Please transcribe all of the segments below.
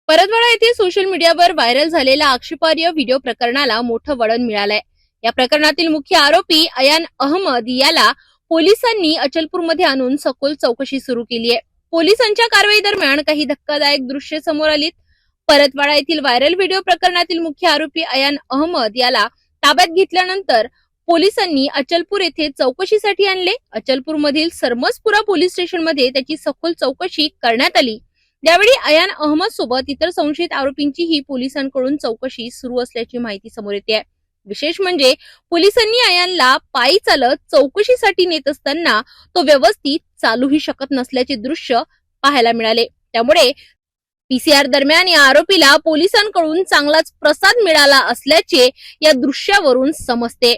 परतवाडा येथे सोशल मीडियावर व्हायरल झालेल्या आक्षेपार्ह व्हिडिओ प्रकरणाला मोठं वळण मिळालंय। या प्रकरणातील मुख्य आरोपी अयान अहमद याला पोलिसांनी अचलपूरमध्ये आणून सखोल चौकशी सुरू केली आहे। पोलिसांच्या कारवाई दरम्यान काही धक्कादायक दृश्ये समोर आलीत। परतवाडा येथील व्हायरल व्हिडिओ प्रकरणातील मुख्य आरोपी अयान अहमद याला ताब्यात घेतल्यानंतर पोलिसांनी अचलपूर येथे चौकशीसाठी आणले। अचलपूर मधील सरमसपुरा पोलीस स्टेशनमध्ये त्याची सखोल चौकशी करण्यात आली। यावेळी अयान अहमद सोबत इतर संशयित आरोपींचीही पोलिसांकडून चौकशी सुरू असल्याची माहिती समोर येते। विशेष म्हणजे पोलिसांनी अयानला पायी चालत चौकशीसाठी नेत असताना तो व्यवस्थित चालूही शकत नसल्याचे दृश्य पाहायला मिळाले। त्यामुळे पीसीआर दरम्यान या आरोपीला पोलिसांकडून चांगलाच प्रसाद मिळाला असल्याचे या दृश्यावरून समजते।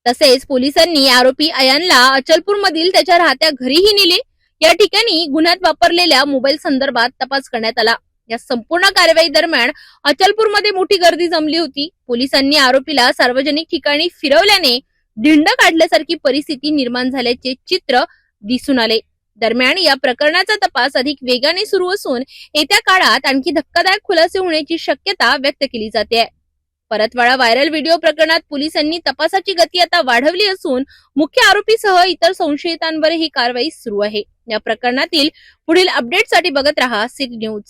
तसेच पोलिसांनी आरोपी अयानला अचलपूर मधील त्याच्या राहत्या घरीही नेले। या ठिकाणी गुन्ह्यात वापरलेल्या मोबाईल संदर्भात तपास करण्यात आला। या संपूर्ण कारवाई दरम्यान अचलपूरमध्ये मोठी गर्दी जमली होती। पोलिसांनी आरोपीला सार्वजनिक ठिकाणी फिरवल्याने धिंड काढल्यासारखी परिस्थिती निर्माण झाल्याचे चित्र दिसून आले। दरम्यान या प्रकरणाचा तपास अधिक वेगाने सुरू असून येत्या काळात आणखी धक्कादायक खुलासे होण्याची शक्यता व्यक्त केली जाते। परतवाडा व्हायरल व्हिडिओ प्रकरणात पोलिसांनी तपासाची गती आता वाढवली असून मुख्य आरोपीसह इतर संशयितांवर ही कारवाई सुरू आहे। या प्रकरणातील पुढील अपडेटसाठी बघत रहा सिटी न्यूज।